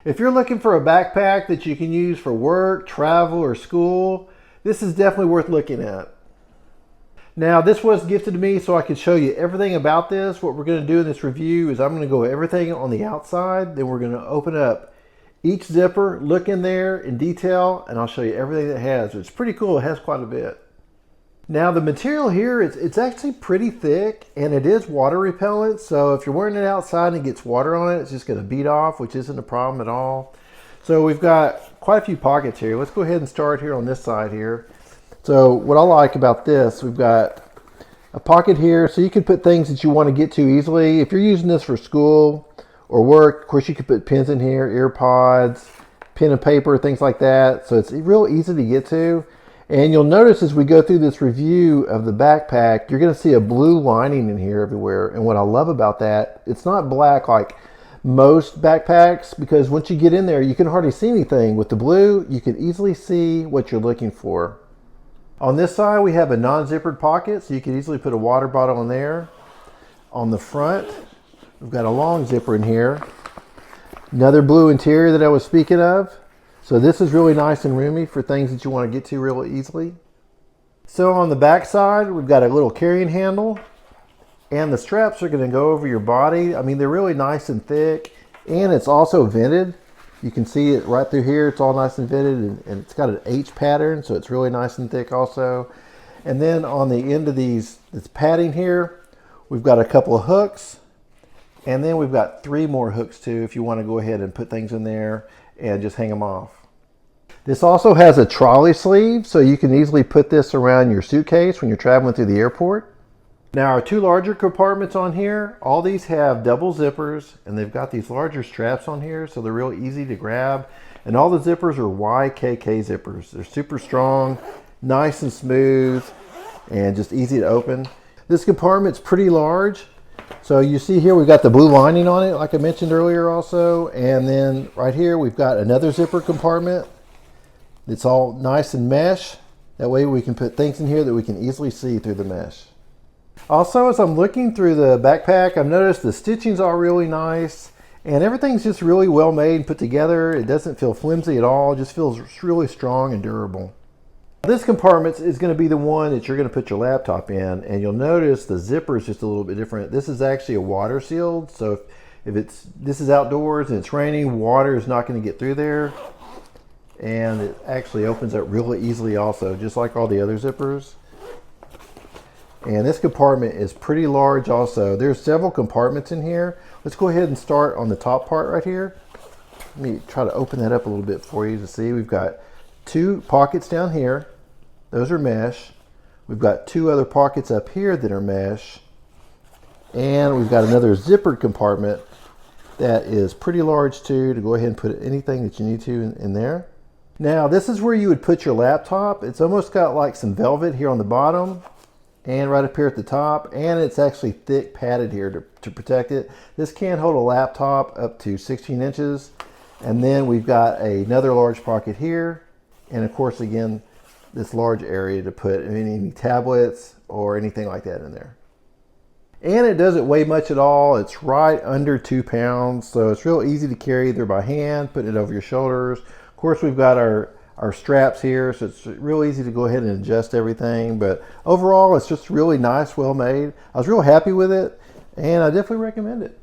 If you're looking for a backpack that you can use for work, travel, or school, this is definitely worth looking at. Now, this was gifted to me so I could show you everything about this. What we're going to do in this review is I'm going to go everything on the outside, then we're going to open up each zipper, look in there in detail, and I'll show you everything that it has. It's pretty cool. It has quite a bit. Now, the material here, it's actually pretty thick, and it is water repellent. So if you're wearing it outside and it gets water on it, it's just going to bead off, which isn't a problem at all. So we've got quite a few pockets here. Let's go ahead and start here on this side here. So what I like about this, we've got a pocket here, so you can put things that you want to get to easily. If you're using this for school or work, of course you can put pens in here, ear pods, pen and paper, things like that. So it's real easy to get to. And you'll notice as we go through this review of the backpack, you're going to see a blue lining in here everywhere. And what I love about that, it's not black like most backpacks, because once you get in there, you can hardly see anything. With the blue, you can easily see what you're looking for. On this side, we have a non-zippered pocket, so you can easily put a water bottle in there. On the front, we've got a long zipper in here. Another blue interior that I was speaking of. So this is really nice and roomy for things that you want to get to real easily. So on the back side, we've got a little carrying handle, and the straps are going to go over your body. I mean, they're really nice and thick, and it's also vented. You can see it right through here. It's all nice and vented, and it's got an H pattern, so it's really nice and thick also. And then on the end of this padding here, we've got a couple of hooks, and then we've got 3 more hooks too if you want to go ahead and put things in there and just hang them off. This also has a trolley sleeve, so you can easily put this around your suitcase when you're traveling through the airport. Now, our 2 larger compartments on here, all these have double zippers, and they've got these larger straps on here, so they're real easy to grab. And all the zippers are YKK zippers. They're super strong, nice and smooth, and just easy to open. This compartment's pretty large. So you see here, we've got the blue lining on it, like I mentioned earlier also. And then right here, we've got another zipper compartment. It's all nice and mesh. That way we can put things in here that we can easily see through the mesh. Also, as I'm looking through the backpack, I've noticed the stitching's all really nice, and everything's just really well made and put together. It doesn't feel flimsy at all. It just feels really strong and durable. This compartment is going to be the one that you're going to put your laptop in, and you'll notice the zipper is just a little bit different. This is actually a water sealed, so if this is outdoors and it's raining, water is not going to get through there. And it actually opens up really easily also, just like all the other zippers. And this compartment is pretty large also. There's several compartments in here. Let's go ahead and start on the top part right here. Let me try to open that up a little bit for you to see. We've got 2 pockets down here. Those are mesh. We've got 2 other pockets up here that are mesh. And we've got another zippered compartment that is pretty large too, to go ahead and put anything that you need to in there. Now, this is where you would put your laptop. It's almost got like some velvet here on the bottom and right up here at the top, and it's actually thick padded here to protect it. This can hold a laptop up to 16 inches. And then we've got another large pocket here, and of course, again, this large area to put any tablets or anything like that in there. And it doesn't weigh much at all. It's right under 2 pounds, so it's real easy to carry either by hand, putting it over your shoulders. Of course, we've got our straps here, so it's real easy to go ahead and adjust everything. But overall, it's just really nice, well made. I was real happy with it, and I definitely recommend it.